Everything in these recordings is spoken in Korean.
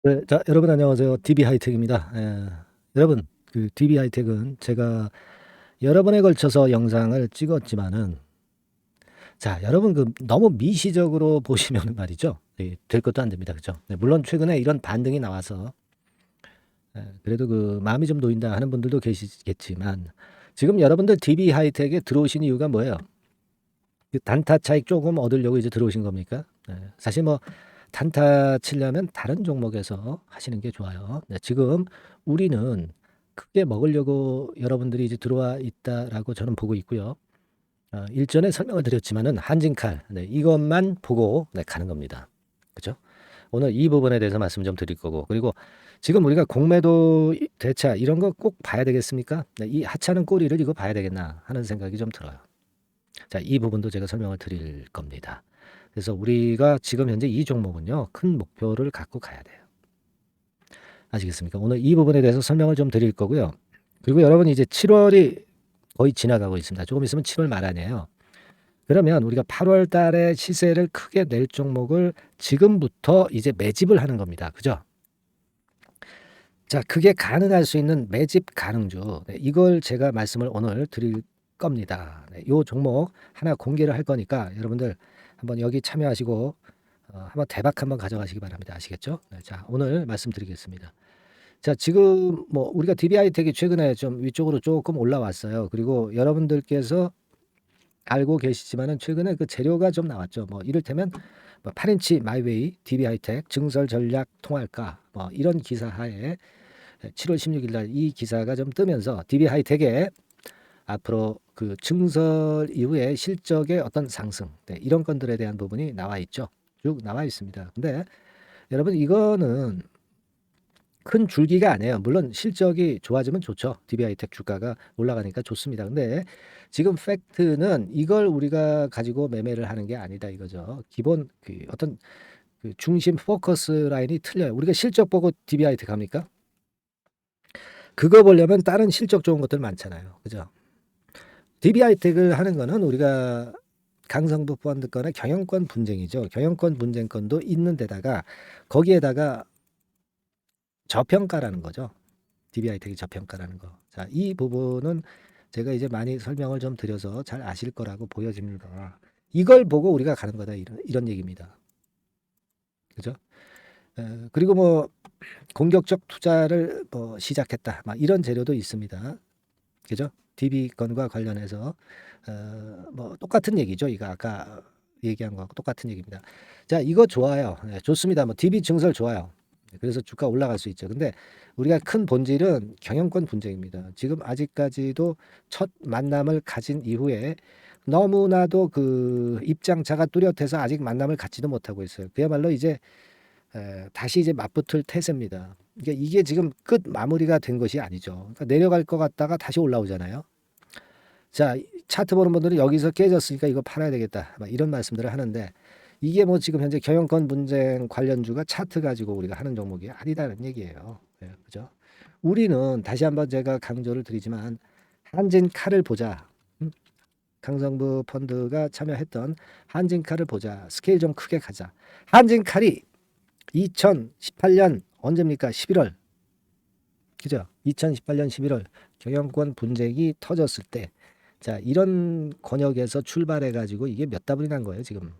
네. 자, 여러분 안녕하세요. DB 하이텍입니다. 여러분, 그 DB 하이텍은 제가 여러 번에 걸쳐서 영상을 찍었지만은, 자, 여러분 그 너무 미시적으로 보시면은 말이죠. 될 것도 안 됩니다. 그죠? 네, 물론 최근에 이런 반등이 나와서 그래도 그 마음이 좀 놓인다 하는 분들도 계시겠지만, 지금 여러분들 DB 하이텍에 들어오신 이유가 뭐예요? 그 단타 차익 조금 얻으려고 이제 들어오신 겁니까? 사실 뭐 단타 치려면 다른 종목에서 하시는 게 좋아요. 네, 지금 우리는 크게 먹으려고 여러분들이 이제 들어와 있다라고 저는 보고 있고요. 일전에 설명을 드렸지만은 한진칼, 네, 이것만 보고 네, 가는 겁니다. 그죠? 오늘 이 부분에 대해서 말씀 좀 드릴 거고, 그리고 지금 우리가 공매도 대차 이런 거 꼭 봐야 되겠습니까? 네, 이 하찮은 꼬리를 이거 봐야 되겠나 하는 생각이 좀 들어요. 자, 이 부분도 제가 설명을 드릴 겁니다. 그래서 우리가 지금 현재 이 종목은요, 큰 목표를 갖고 가야 돼요. 아시겠습니까? 오늘 이 부분에 대해서 설명을 좀 드릴 거고요. 그리고 여러분 이제 7월이 거의 지나가고 있습니다. 조금 있으면 7월 말 아니에요. 그러면 우리가 8월 달에 시세를 크게 낼 종목을 지금부터 이제 매집을 하는 겁니다. 그죠? 자, 그게 가능할 수 있는 매집 가능주. 네, 이걸 제가 말씀을 오늘 드릴 겁니다. 네, 요 종목 하나 공개를 할 거니까 여러분들 한번 여기 참여하시고 한번 대박 한번 가져가시기 바랍니다. 아시겠죠? 네, 자, 오늘 말씀드리겠습니다. 자, 지금 뭐 우리가 DB하이텍이 최근에 좀 위쪽으로 조금 올라왔어요. 그리고 여러분들께서 알고 계시지만은 최근에 그 재료가 좀 나왔죠. 뭐 이를테면 뭐 8인치 마이웨이, DB하이텍 증설 전략 통할까 뭐 이런 기사 하에 7월 16일 날 이 기사가 좀 뜨면서 DB하이텍의 앞으로 그 증설 이후에 실적의 어떤 상승, 네, 이런 건들에 대한 부분이 나와 있죠. 쭉 나와 있습니다. 근데 여러분 이거는 큰 줄기가 아니에요. 물론 실적이 좋아지면 좋죠. DB하이텍 주가가 올라가니까 좋습니다. 근데 지금 팩트는 이걸 우리가 가지고 매매를 하는 게 아니다 이거죠. 기본 그 어떤 그 중심 포커스 라인이 틀려요. 우리가 실적 보고 DB하이텍 합니까? 그거 보려면 다른 실적 좋은 것들 많잖아요. 그죠? DB하이텍을 하는 거는 우리가 강성부 펀드 건의 경영권 분쟁이죠. 경영권 분쟁권도 있는 데다가 거기에다가 저평가라는 거죠. DB하이텍이 저평가라는 거. 자, 이 부분은 제가 이제 많이 설명을 좀 드려서 잘 아실 거라고 보여집니다. 이걸 보고 우리가 가는 거다 이런 얘기입니다. 그죠? 그리고 뭐 공격적 투자를 뭐 시작했다. 막 이런 재료도 있습니다. 그죠? DB 건과 관련해서 뭐 똑같은 얘기죠. 이거 아까 얘기한 거하고 똑같은 얘기입니다. 자, 이거 좋아요. 네, 좋습니다. 뭐 DB 증설 좋아요. 그래서 주가 올라갈 수 있죠. 근데 우리가 큰 본질은 경영권 분쟁입니다. 지금 아직까지도 첫 만남을 가진 이후에 너무나도 그 입장차가 뚜렷해서 아직 만남을 갖지도 못하고 있어요. 그야말로 이제 다시 이제 맞붙을 태세입니다. 이게 지금 끝 마무리가 된 것이 아니죠. 그러니까 내려갈 것 같다가 다시 올라오잖아요. 자, 차트 보는 분들은 여기서 깨졌으니까 이거 팔아야 되겠다. 막 이런 말씀들을 하는데 이게 뭐 지금 현재 경영권 분쟁 관련주가 차트 가지고 우리가 하는 종목이 아니다는 얘기예요. 그죠? 우리는 다시 한번 제가 강조를 드리지만 한진칼을 보자. 강성부 펀드가 참여했던 한진칼을 보자. 스케일 좀 크게 가자. 한진칼이 2018년 언제입니까? 11월. 그죠? 2018년 11월 경영권 분쟁이 터졌을 때, 자, 이런 권역에서 출발해 가지고 이게 몇 답이 난 거예요, 지금.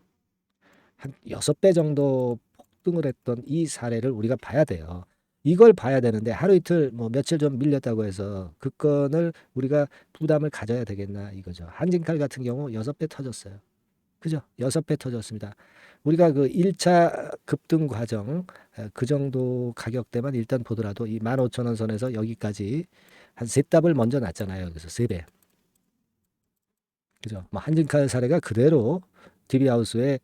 한 6배 정도 폭등을 했던 이 사례를 우리가 봐야 돼요. 이걸 봐야 되는데 하루 이틀 뭐 며칠 좀 밀렸다고 해서 그 건을 우리가 부담을 가져야 되겠나 이거죠. 한진칼 같은 경우 6배 터졌어요. 그죠? 6배 터졌습니다. 우리가 그 1차 급등 과정, 그 정도 가격대만 일단 보더라도 이 15,000원 선에서 여기까지 한 세 답을 먼저 놨잖아요. 그래서 3배. 그죠? 뭐 한진칼 사례가 그대로 DB하우스에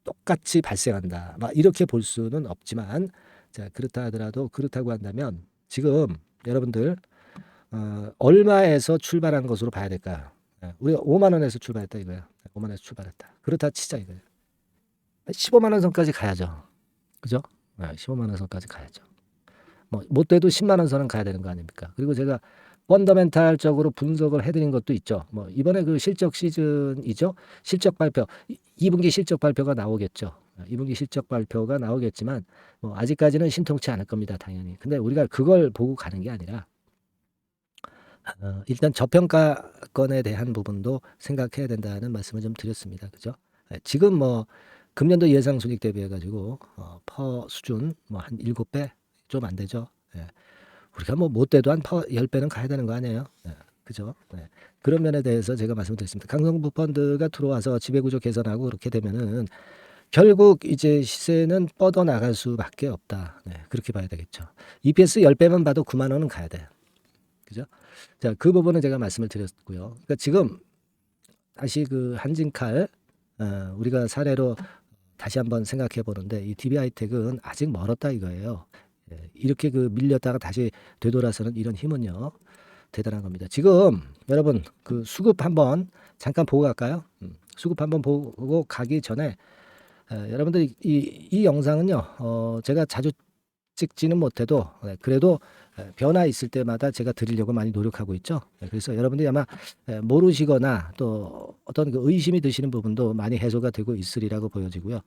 똑같이 발생한다. 막 이렇게 볼 수는 없지만, 자, 그렇다 하더라도 그렇다고 한다면 지금 여러분들 얼마에서 출발한 것으로 봐야 될까? 우리가 5만 원에서 출발했다 이거야. 5만 원에서 출발했다. 그렇다 치자 이거야. 15만 원 선까지 가야죠. 그죠? 15만 원 선까지 가야죠. 뭐 못 돼도 10만 원 선은 가야 되는 거 아닙니까? 그리고 제가 펀더멘탈적으로 분석을 해드린 것도 있죠. 뭐 이번에 그 실적 시즌이죠. 실적 발표, 2분기 실적 발표가 나오겠죠. 2분기 실적 발표가 나오겠지만 뭐 아직까지는 신통치 않을 겁니다, 당연히. 근데 우리가 그걸 보고 가는 게 아니라 일단 저평가권에 대한 부분도 생각해야 된다는 말씀을 좀 드렸습니다. 그죠? 지금 뭐 금년도 예상 손익 대비해 가지고 퍼 수준 뭐 한 7배 좀 안 되죠. 예. 우리가 뭐 못 돼도 한 퍼 10배는 가야 되는 거 아니에요? 예. 그죠? 네. 그런 면에 대해서 제가 말씀드렸습니다. 강성부 펀드가 들어와서 지배구조 개선하고 그렇게 되면은 결국 이제 시세는 뻗어나갈 수밖에 없다. 네. 그렇게 봐야 되겠죠. EPS 10배만 봐도 9만 원은 가야 돼요. 그죠? 자, 그 부분은 제가 말씀을 드렸고요. 그러니까 지금 다시 그 한진칼 우리가 사례로 다시 한번 생각해 보는데 이 DB하이텍은 아직 멀었다 이거예요. 예, 이렇게 그 밀렸다가 다시 되돌아서는 이런 힘은요 대단한 겁니다. 지금 여러분 그 수급 한번 잠깐 보고 갈까요? 수급 한번 보고 가기 전에 여러분들 이 영상은요 제가 자주 찍지는 못해도 그래도 변화 있을 때마다 제가 드리려고 많이 노력하고 있죠. 그래서 여러분들이 아마 모르시거나 또 어떤 그 의심이 드시는 부분도 많이 해소가 되고 있으리라고 보여지고요.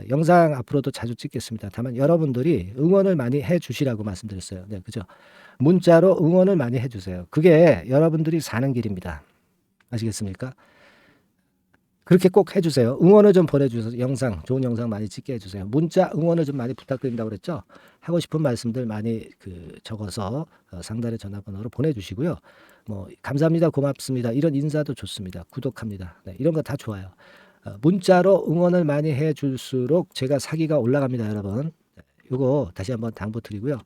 영상 앞으로도 자주 찍겠습니다. 다만 여러분들이 응원을 많이 해주시라고 말씀드렸어요. 네, 그죠? 문자로 응원을 많이 해주세요. 그게 여러분들이 사는 길입니다. 아시겠습니까? 그렇게 꼭 해주세요. 응원을 좀 보내주셔서 영상, 좋은 영상 많이 찍게 해주세요. 문자 응원을 좀 많이 부탁드린다고 그랬죠. 하고 싶은 말씀들 많이 적어서 상단의 전화번호로 보내주시고요. 뭐 감사합니다, 고맙습니다 이런 인사도 좋습니다. 구독합니다. 네, 이런 거 다 좋아요. 문자로 응원을 많이 해줄수록 제가 사기가 올라갑니다, 여러분. 이거 다시 한번 당부드리고요.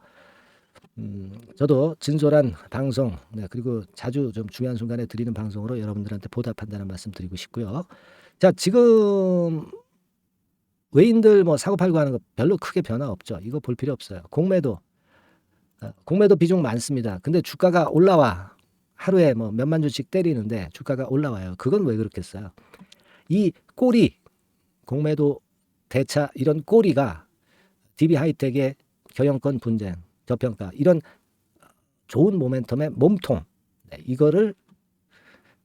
저도 진솔한 방송 그리고 자주 좀 중요한 순간에 드리는 방송으로 여러분들한테 보답한다는 말씀 드리고 싶고요. 자, 지금 외인들 뭐 사고 팔고 하는 거 별로 크게 변화 없죠. 이거 볼 필요 없어요. 공매도 비중 많습니다. 근데 주가가 올라와. 하루에 뭐 몇만 주씩 때리는데 주가가 올라와요. 그건 왜 그렇겠어요? 이 꼬리, 공매도 대차 이런 꼬리가 DB하이텍의 경영권 분쟁, 저평가 이런 좋은 모멘텀의 몸통 이거를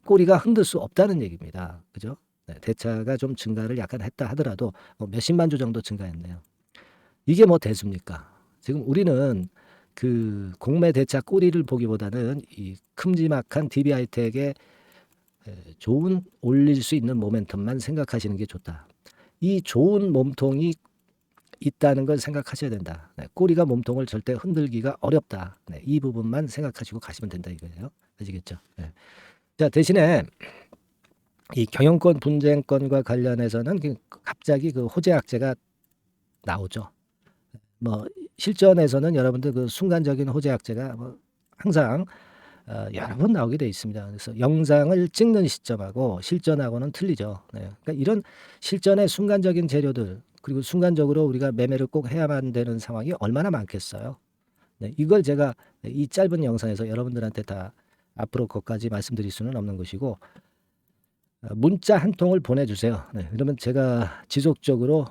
꼬리가 흔들 수 없다는 얘기입니다. 그죠? 대차가 좀 증가를 약간 했다 하더라도 뭐 몇십만 주 정도 증가했네요. 이게 뭐 대수입니까? 지금 우리는 그 공매 대차 꼬리를 보기보다는 이 큼지막한 DB하이텍의 좋은 올릴 수 있는 모멘텀만 생각하시는 게 좋다. 이 좋은 몸통이 있다는 걸 생각하셔야 된다. 꼬리가 몸통을 절대 흔들기가 어렵다. 이 부분만 생각하시고 가시면 된다 이거예요. 아시겠죠? 자, 대신에 이 경영권 분쟁권과 관련해서는 갑자기 그 호재악재가 나오죠. 뭐 실전에서는 여러분들 그 순간적인 호재악재가 뭐 항상 여러 번 나오게 돼 있습니다. 그래서 영상을 찍는 시점하고 실전하고는 틀리죠. 그러니까 이런 실전의 순간적인 재료들 그리고 순간적으로 우리가 매매를 꼭 해야만 되는 상황이 얼마나 많겠어요. 이걸 제가 이 짧은 영상에서 여러분들한테 다 앞으로 것까지 말씀드릴 수는 없는 것이고 문자 한 통을 보내주세요. 그러면 제가 지속적으로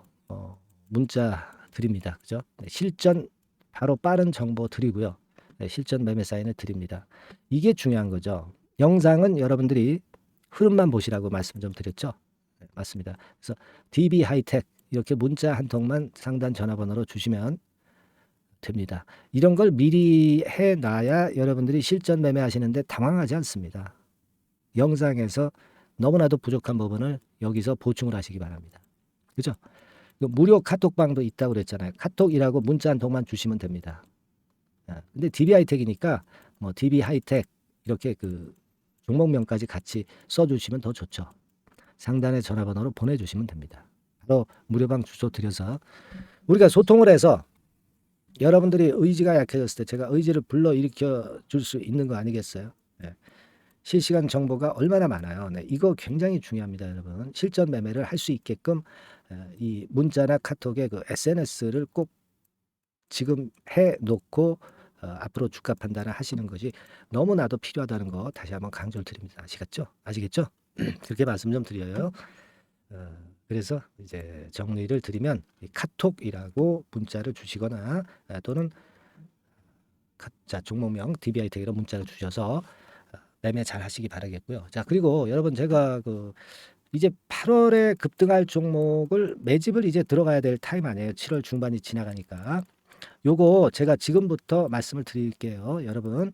문자 드립니다. 그죠? 실전 바로 빠른 정보 드리고요. 실전 매매 사인을 드립니다. 이게 중요한 거죠. 영상은 여러분들이 흐름만 보시라고 말씀 좀 드렸죠. 맞습니다. 그래서 DB하이텍 이렇게 문자 한 통만 상단 전화번호로 주시면 됩니다. 이런 걸 미리 해놔야 여러분들이 실전 매매하시는데 당황하지 않습니다. 영상에서 너무나도 부족한 부분을 여기서 보충을 하시기 바랍니다. 그죠? 무료 카톡방도 있다고 그랬잖아요. 카톡이라고 문자 한 통만 주시면 됩니다. 근데 DB하이텍이니까 뭐 DB하이텍 이렇게 그 종목명까지 같이 써주시면 더 좋죠. 상단의 전화번호로 보내주시면 됩니다. 바로 무료방 주소 드려서 우리가 소통을 해서 여러분들이 의지가 약해졌을 때 제가 의지를 불러일으켜 줄 수 있는 거 아니겠어요? 실시간 정보가 얼마나 많아요. 이거 굉장히 중요합니다, 여러분. 실전 매매를 할 수 있게끔 이 문자나 카톡의 그 SNS를 꼭 지금 해놓고 앞으로 주가 판단을 하시는 것이 너무나도 필요하다는 거 다시 한번 강조를 드립니다. 아시겠죠? 그렇게 말씀 좀 드려요. 그래서 이제 정리를 드리면 카톡이라고 문자를 주시거나 또는 자, 종목명 DB하이텍으로 문자를 주셔서 매매 잘 하시기 바라겠고요. 자, 그리고 여러분 제가 이제 8월에 급등할 종목을 매집을 이제 들어가야 될 타임 아니에요. 7월 중반이 지나가니까. 요거 제가 지금부터 말씀을 드릴게요. 여러분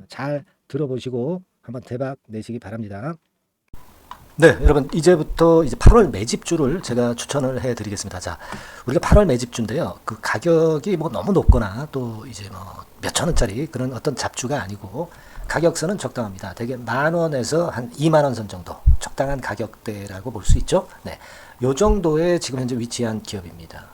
잘 들어보시고 한번 대박 내시기 바랍니다. 네, 여러분 이제부터 이제 8월 매집주를 제가 추천을 해드리겠습니다. 자, 우리가 8월 매집주인데요. 그 가격이 뭐 너무 높거나 또 이제 뭐 몇천 원짜리 그런 어떤 잡주가 아니고 가격선은 적당합니다. 대개 10,000원에서 한 20,000원 선 정도 적당한 가격대라고 볼 수 있죠. 네, 요 정도에 지금 현재 위치한 기업입니다.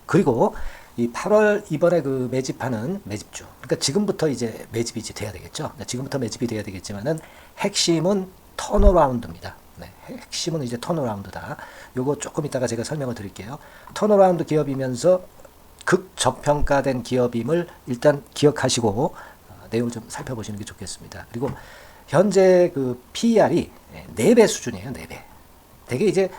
그리고 이 8월 이번에 그 매집하는 매집주, 그러니까 지금부터 이제 매집이 이제 돼야 되겠죠. 네, 지금부터 매집이 돼야 되겠지만은 핵심은 턴어라운드입니다. 네, 핵심은 이제 턴어라운드다. 요거 조금 이따가 제가 설명을 드릴게요. 턴어라운드 기업이면서 극저평가된 기업임을 일단 기억하시고 내용을 좀 살펴보시는 게 좋겠습니다. 그리고 현재 그 PER이 4배 수준이에요. 4배. 되게 이제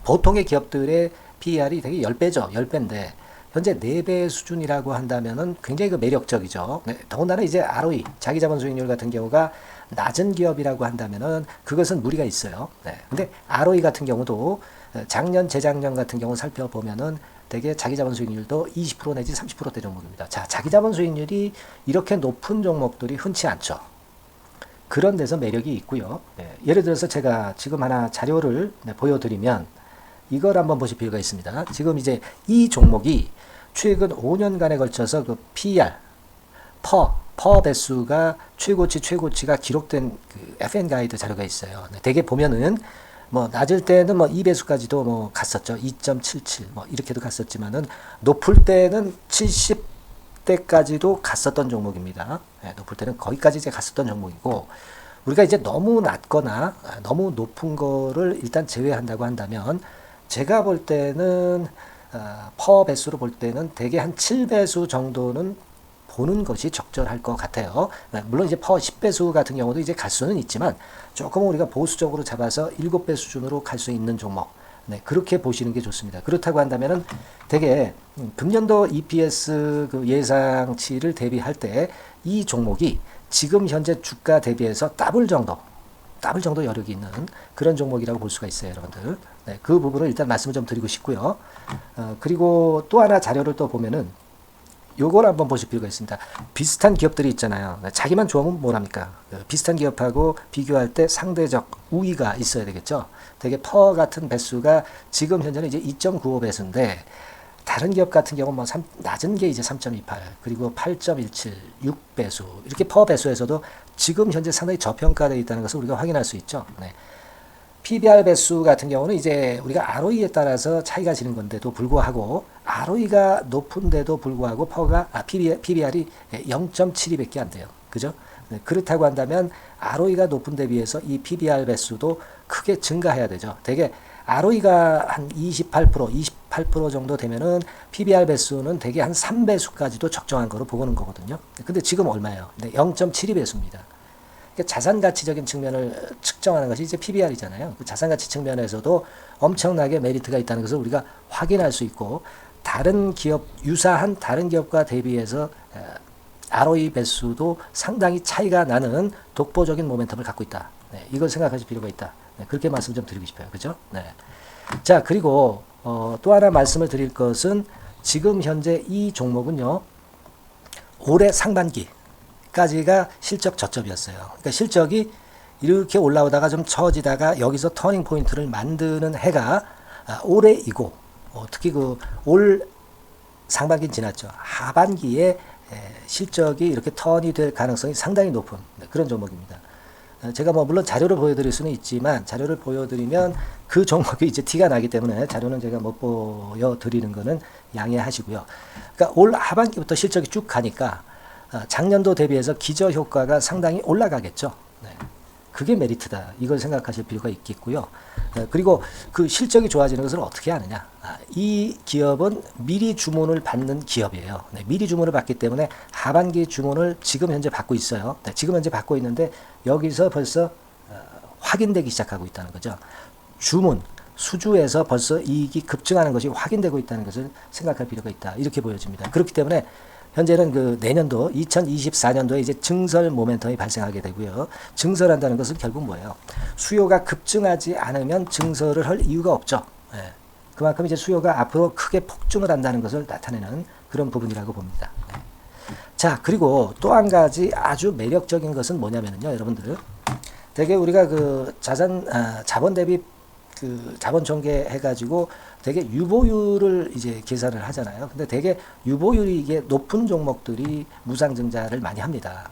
보통의 기업들의 PER이 되게 10배죠. 10배인데 현재 4배 수준이라고 한다면은 굉장히 그 매력적이죠. 네, 더군다나 이제 ROE, 자기자본 수익률 같은 경우가 낮은 기업이라고 한다면은 그것은 무리가 있어요. 네. 근데 ROE 같은 경우도 작년, 재작년 같은 경우 살펴보면은 되게 자기자본 수익률도 20% 내지 30%대 종목입니다. 자, 자기자본 수익률이 이렇게 높은 종목들이 흔치 않죠. 그런 데서 매력이 있고요. 네. 예를 들어서 제가 지금 하나 자료를 보여드리면 이걸 한번 보실 필요가 있습니다. 지금 이제 이 종목이 최근 5년간에 걸쳐서 그 PER, 퍼 배수가 최고치가 기록된 그 FN 가이드 자료가 있어요. 네, 대개 보면은 뭐 낮을 때는 뭐 2배수까지도 뭐 갔었죠. 2.77 뭐 이렇게도 갔었지만은 높을 때는 70대까지도 갔었던 종목입니다. 네, 높을 때는 거기까지 이제 갔었던 종목이고 우리가 이제 너무 낮거나 너무 높은 거를 일단 제외한다고 한다면 제가 볼 때는 퍼 배수로 볼 때는 대개 한 7배수 정도는 보는 것이 적절할 것 같아요. 물론 이제 퍼 10배수 같은 경우도 이제 갈 수는 있지만 조금 우리가 보수적으로 잡아서 7배 수준으로 갈 수 있는 종목. 네, 그렇게 보시는 게 좋습니다. 그렇다고 한다면은 되게 금년도 EPS 그 예상치를 대비할 때 이 종목이 지금 현재 주가 대비해서 더블 정도 여력이 있는 그런 종목이라고 볼 수가 있어요, 여러분들. 네, 그 부분을 일단 말씀을 좀 드리고 싶고요. 그리고 또 하나 자료를 또 보면은 요걸 한번 보실 필요가 있습니다. 비슷한 기업들이 있잖아요. 자기만 좋으면 뭐랍니까? 비슷한 기업하고 비교할 때 상대적 우위가 있어야 되겠죠. 되게 퍼 같은 배수가 지금 현재는 이제 2.95배수인데 다른 기업 같은 경우는 뭐 낮은 게 이제 3.28 그리고 8.17 6배수 이렇게 퍼 배수에서도 지금 현재 상당히 저평가되어 있다는 것을 우리가 확인할 수 있죠. 네. PBR 배수 같은 경우는 이제 우리가 ROE에 따라서 차이가 지는 건데도 불구하고 ROE가 높은데도 불구하고 PBR이 0.72밖에 안 돼요. 그죠? 네, 그렇다고 한다면 ROE가 높은 데 비해서 이 PBR 배수도 크게 증가해야 되죠. 되게 ROE가 한 28% 정도 되면은 PBR 배수는 되게 한 3배수까지도 적정한 거로 보고는 거거든요. 근데 지금 얼마예요? 네, 0.72배수입니다. 자산 가치적인 측면을 측정하는 것이 이제 PBR이잖아요. 그 자산 가치 측면에서도 엄청나게 메리트가 있다는 것을 우리가 확인할 수 있고 다른 기업 유사한 다른 기업과 대비해서 ROE 배수도 상당히 차이가 나는 독보적인 모멘텀을 갖고 있다. 네, 이걸 생각하실 필요가 있다. 네, 그렇게 말씀 좀 드리고 싶어요. 그죠? 네. 자, 그리고 또 하나 말씀을 드릴 것은 지금 현재 이 종목은요. 올해 상반기 까지가 실적 저점이었어요. 그러니까 실적이 이렇게 올라오다가 좀 처지다가 여기서 터닝 포인트를 만드는 해가 올해이고 특히 그 올 상반기는 지났죠. 하반기에 실적이 이렇게 턴이 될 가능성이 상당히 높은 그런 종목입니다. 제가 뭐 물론 자료를 보여드릴 수는 있지만 자료를 보여드리면 그 종목이 이제 티가 나기 때문에 자료는 제가 못 보여드리는 거는 양해하시고요. 그러니까 올 하반기부터 실적이 쭉 가니까 작년도 대비해서 기저 효과가 상당히 올라가겠죠. 네. 그게 메리트다. 이걸 생각하실 필요가 있겠고요. 그리고 그 실적이 좋아지는 것을 어떻게 하느냐. 이 기업은 미리 주문을 받는 기업이에요. 네. 미리 주문을 받기 때문에 하반기 주문을 지금 현재 받고 있어요. 네. 지금 현재 받고 있는데 여기서 벌써 확인되기 시작하고 있다는 거죠. 주문, 수주에서 벌써 이익이 급증하는 것이 확인되고 있다는 것을 생각할 필요가 있다. 이렇게 보여집니다. 그렇기 때문에 현재는 그 내년도 2024년도에 이제 증설 모멘텀이 발생하게 되고요. 증설한다는 것은 결국 뭐예요? 수요가 급증하지 않으면 증설을 할 이유가 없죠. 예. 그만큼 이제 수요가 앞으로 크게 폭증을 한다는 것을 나타내는 그런 부분이라고 봅니다. 예. 자, 그리고 또 한 가지 아주 매력적인 것은 뭐냐면요, 여러분들. 되게 우리가 그 자본 대비 그 자본 전개해가지고 되게 유보율을 이제 계산을 하잖아요. 근데 되게 유보율이 이게 높은 종목들이 무상증자를 많이 합니다.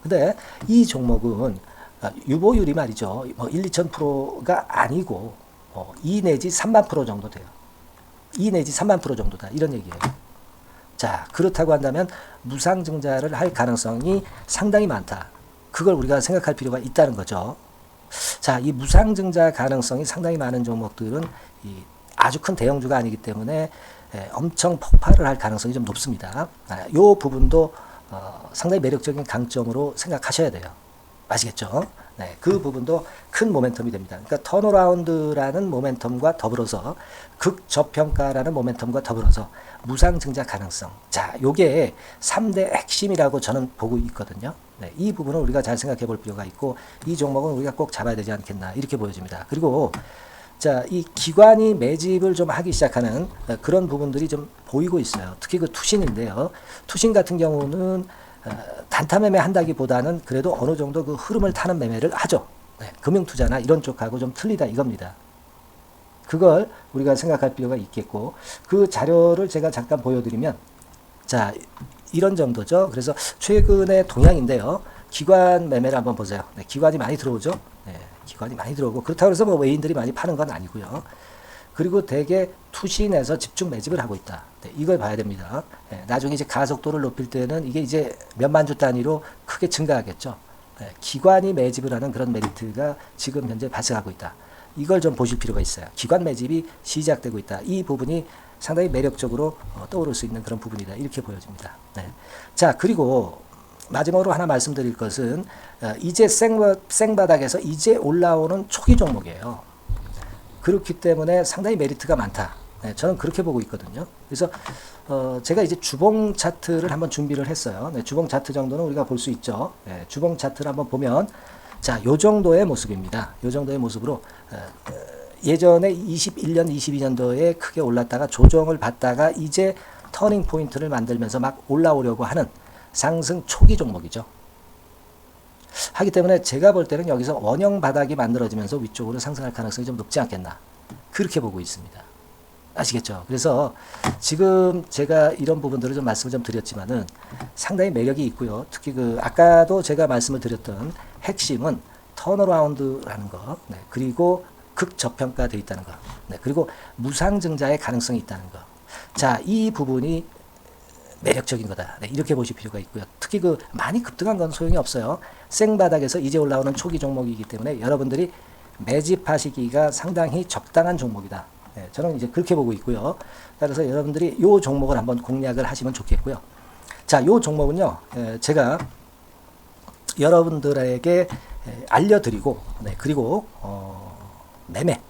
근데 이 종목은 유보율이 말이죠. 뭐 1, 2,000%가 아니고 2 내지 3만 프로 정도 돼요. 2 내지 3만 프로 정도다. 이런 얘기예요. 자, 그렇다고 한다면 무상증자를 할 가능성이 상당히 많다. 그걸 우리가 생각할 필요가 있다는 거죠. 자, 이 무상증자 가능성이 상당히 많은 종목들은 아주 큰 대형주가 아니기 때문에 엄청 폭발을 할 가능성이 좀 높습니다. 이 부분도 상당히 매력적인 강점으로 생각하셔야 돼요. 아시겠죠? 네, 그 부분도 큰 모멘텀이 됩니다. 그러니까 턴어라운드라는 모멘텀과 더불어서 극저평가라는 모멘텀과 더불어서 무상증자 가능성. 자, 요게 3대 핵심이라고 저는 보고 있거든요. 네, 이 부분을 우리가 잘 생각해 볼 필요가 있고 이 종목은 우리가 꼭 잡아야 되지 않겠나 이렇게 보여집니다. 그리고 자, 이 기관이 매집을 좀 하기 시작하는 그런 부분들이 좀 보이고 있어요. 특히 그 투신인데요. 투신 같은 경우는 단타 매매 한다기보다는 그래도 어느 정도 그 흐름을 타는 매매를 하죠. 네, 금융투자나 이런 쪽하고 좀 틀리다 이겁니다. 그걸 우리가 생각할 필요가 있겠고 그 자료를 제가 잠깐 보여드리면 자, 이런 정도죠. 그래서 최근의 동향인데요. 기관 매매를 한번 보세요. 네, 기관이 많이 들어오죠. 네, 기관이 많이 들어오고 그렇다고 해서 뭐 외인들이 많이 파는 건 아니고요. 그리고 대개 투신에서 집중 매집을 하고 있다. 네, 이걸 봐야 됩니다. 네, 나중에 이제 가속도를 높일 때는 이게 이제 몇만 주 단위로 크게 증가하겠죠. 네, 기관이 매집을 하는 그런 메리트가 지금 현재 발생하고 있다. 이걸 좀 보실 필요가 있어요. 기관 매집이 시작되고 있다. 이 부분이 상당히 매력적으로 떠오를 수 있는 그런 부분이다. 이렇게 보여집니다. 네. 자, 그리고 마지막으로 하나 말씀드릴 것은 이제 생바닥에서 이제 올라오는 초기 종목이에요. 그렇기 때문에 상당히 메리트가 많다. 네, 저는 그렇게 보고 있거든요. 그래서 제가 이제 주봉 차트를 한번 준비를 했어요. 네, 주봉 차트 정도는 우리가 볼 수 있죠. 네, 주봉 차트를 한번 보면 자, 요 정도의 모습입니다. 요 정도의 모습으로 예전에 21년, 22년도에 크게 올랐다가 조정을 받다가 이제 터닝 포인트를 만들면서 막 올라오려고 하는 상승 초기 종목이죠. 하기 때문에 제가 볼 때는 여기서 원형 바닥이 만들어지면서 위쪽으로 상승할 가능성이 좀 높지 않겠나. 그렇게 보고 있습니다. 아시겠죠? 그래서 지금 제가 이런 부분들을 좀 말씀을 좀 드렸지만은 상당히 매력이 있고요. 특히 그 아까도 제가 말씀을 드렸던 핵심은 턴어라운드라는 거, 네, 그리고 극저평가되어 있다는 거, 네, 그리고 무상증자의 가능성이 있다는 거. 자, 이 부분이 매력적인 거다. 네, 이렇게 보실 필요가 있고요. 특히 그 많이 급등한 건 소용이 없어요. 생바닥에서 이제 올라오는 초기 종목이기 때문에 여러분들이 매집하시기가 상당히 적당한 종목이다. 네, 저는 이제 그렇게 보고 있고요. 따라서 여러분들이 이 종목을 한번 공략을 하시면 좋겠고요. 자, 이 종목은요, 제가 여러분들에게 알려드리고, 네, 그리고 매매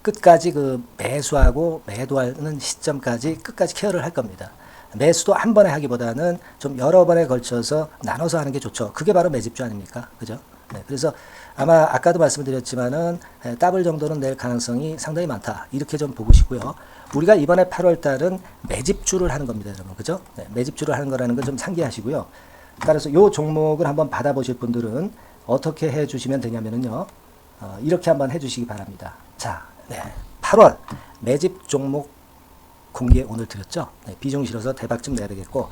끝까지 그 매수하고 매도하는 시점까지 끝까지 케어를 할 겁니다. 매수도 한 번에 하기보다는 좀 여러 번에 걸쳐서 나눠서 하는 게 좋죠. 그게 바로 매집주 아닙니까? 그죠? 네, 그래서 아마 아까도 말씀드렸지만은 더블 정도는 낼 가능성이 상당히 많다. 이렇게 좀 보시고요. 우리가 이번에 8월 달은 매집주를 하는 겁니다, 여러분. 그죠? 네, 매집주를 하는 거라는 걸 좀 상기하시고요. 따라서 이 종목을 한번 받아보실 분들은 어떻게 해 주시면 되냐면요. 이렇게 한번 해 주시기 바랍니다. 자, 네, 8월 매집 종목 공개 오늘 드렸죠. 네, 비중 실어서 대박 좀 내야 되겠고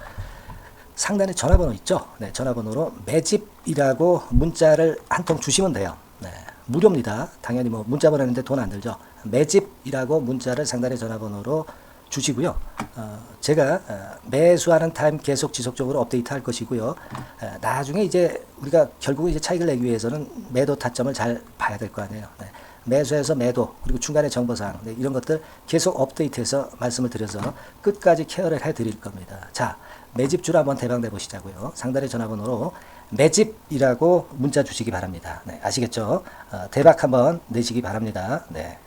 상단에 전화번호 있죠. 네, 전화번호로 매집이라고 문자를 한 통 주시면 돼요. 네, 무료입니다. 당연히 뭐 문자 보내는데 돈 안 들죠. 매집이라고 문자를 상단에 전화번호로 주시고요. 제가 매수하는 타임 계속 지속적으로 업데이트 할 것이고요. 나중에 이제 우리가 결국 이제 차익을 내기 위해서는 매도 타점을 잘 봐야 될 거 아니에요. 네. 매수해서 매도 그리고 중간에 정보사항, 네, 이런 것들 계속 업데이트해서 말씀을 드려서 끝까지 케어를 해드릴 겁니다. 자, 매집주로 한번 대박 내보시자고요. 상단의 전화번호로 매집이라고 문자 주시기 바랍니다. 네, 아시겠죠? 대박 한번 내시기 바랍니다. 네.